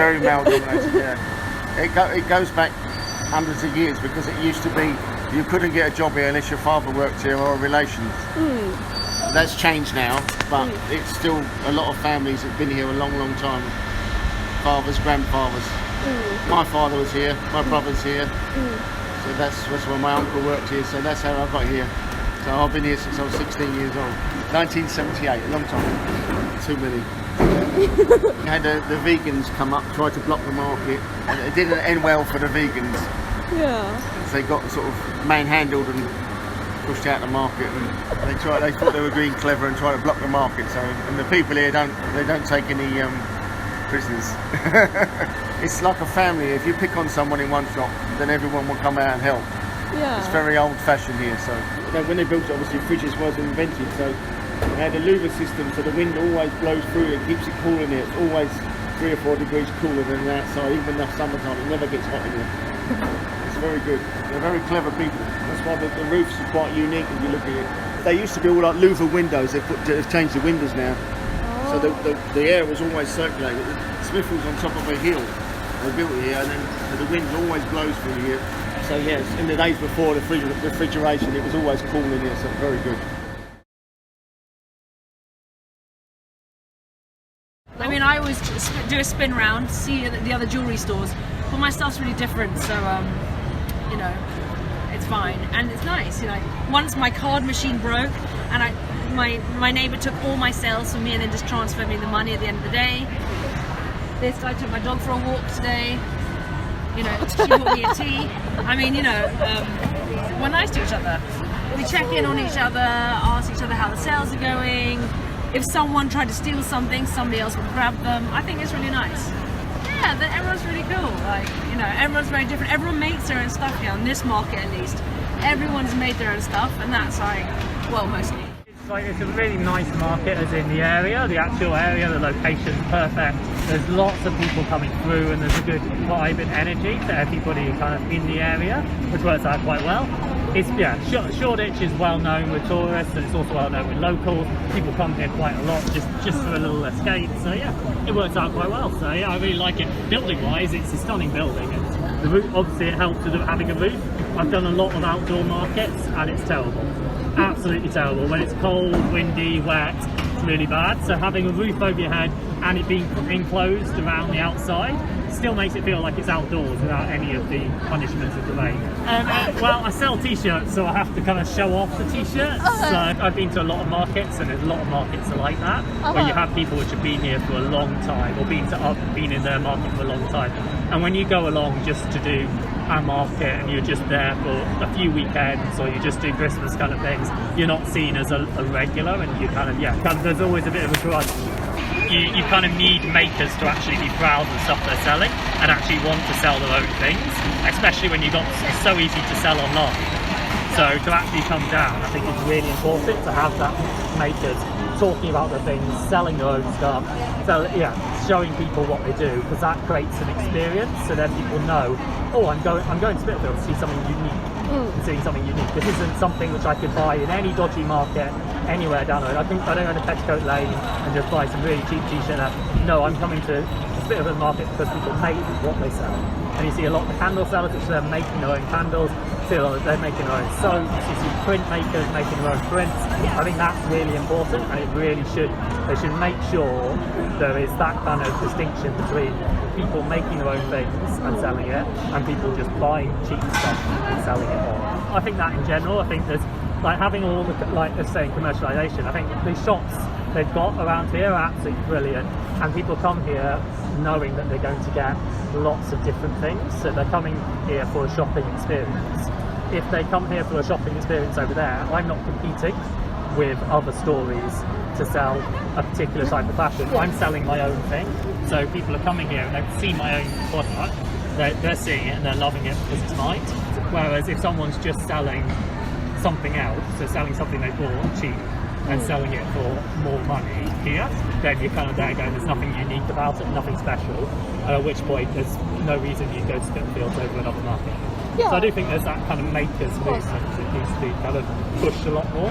very male dominated. Yeah, it goes back hundreds of years because it used to be you couldn't get a job here unless your father worked here or relations. That's changed now, but it's still a lot of families have been here a long, long time. Fathers, grandfathers. My father was here, my brother's here. So that's where my uncle worked here, so that's how I got here. So I've been here since I was 16 years old. 1978, a long time. Too many. We had the vegans come up, tried to block the market, and it didn't end well for the vegans. Yeah. So they got sort of manhandled and pushed out the market, and they thought they were being clever and tried to block the market. So, and the people here don't take any prisoners. It's like a family. If you pick on someone in one shop, then everyone will come out and help. Yeah. It's very old-fashioned here. So when they built it, obviously fridges wasn't invented, so they had a louver system, so the wind always blows through it, keeps it cool in here. It's always 3 or 4 degrees cooler than outside, even in the summertime. It never gets hot in here. It's very good. They're very clever people. That's why the roofs are quite unique if you look at it. They used to be all like louver windows. They've changed the windows now. So the air was always circulated. Smithfields on top of a hill. They built it here, and then the wind always blows through here. So yes, in the days before the refrigeration, it was always cool in here, so very good. I mean, I always do a spin round, see the other jewellery stores, but my stuff's really different, so you know, it's fine and it's nice. You know, once my card machine broke, and my neighbour took all my sales from me and then just transferred me the money at the end of the day. I took my dog for a walk today. You know, she bought me a tea. I mean, you know, we're nice to each other. We check in on each other, ask each other how the sales are going. If someone tried to steal something, somebody else would grab them. I think it's really nice. Yeah, everyone's really cool. Like, you know, everyone's very different. Everyone makes their own stuff here, on this market at least. Everyone's made their own stuff, and that's like, well, mostly. It's a really nice market, as in the area, the actual area, the location's perfect. There's lots of people coming through, and there's a good vibe and energy to everybody kind of in the area, which works out quite well. It's, yeah, Shoreditch is well known with tourists, and it's also well known with locals. People come here quite a lot just for a little escape. So yeah, it works out quite well. So yeah, I really like it. Building wise, it's a stunning building. And the roof, obviously it helps with having a roof. I've done a lot of outdoor markets, and it's terrible. Absolutely terrible. When it's cold, windy, wet, it's really bad. So having a roof over your head and it being enclosed around the outside still makes it feel like it's outdoors without any of the punishments of the rain. Well, I sell t-shirts, so I have to kind of show off the t-shirts. So I've been to a lot of markets, and there's a lot of markets are like that, where you have people which have been here for a long time, or been in their market for a long time. And when you go along just to do a market and you're just there for a few weekends, or you just do Christmas kind of things, you're not seen as a regular, and you kind of there's always a bit of a grudge. You kind of need makers to actually be proud of the stuff they're selling and actually want to sell their own things, especially when it's so easy to sell online. So to actually come down, I think it's really important to have that makers talking about their things, selling their own stuff, showing people what they do, because that creates an experience, so then people know, oh, I'm going to Smithfield to see something unique. Seeing something unique. This isn't something which I could buy in any dodgy market anywhere down the road. I don't go to Petticoat Lane and just buy some really cheap t-shirt. No, I'm coming to Smithfield market because people make what they sell. And you see a lot of candle sellers, which they're making their own candles. They're making their own soaps. You see printmakers making their own prints. I think that's really important, and they should make sure there is that kind of distinction between people making their own things and selling it, and people just buying cheap stuff and selling it on. I think that in general, I think there's like having all the, like they're saying, commercialisation. I think the shops they've got around here are absolutely brilliant, and people come here knowing that they're going to get lots of different things, so they're coming here for a shopping experience. If they come here for a shopping experience over there, I'm not competing with other stories to sell a particular type of fashion. I'm selling my own thing, so people are coming here and they've seen my own product, they're seeing it and they're loving it because it's mine. Whereas if someone's just selling something else, so selling something they bought cheap and selling it for more money here, then you're kind of there going, there's nothing unique about it, nothing special, at which point there's no reason you go to Smithfields over another market. So I do think there's that kind of makers movement that needs to be kind of pushed a lot more.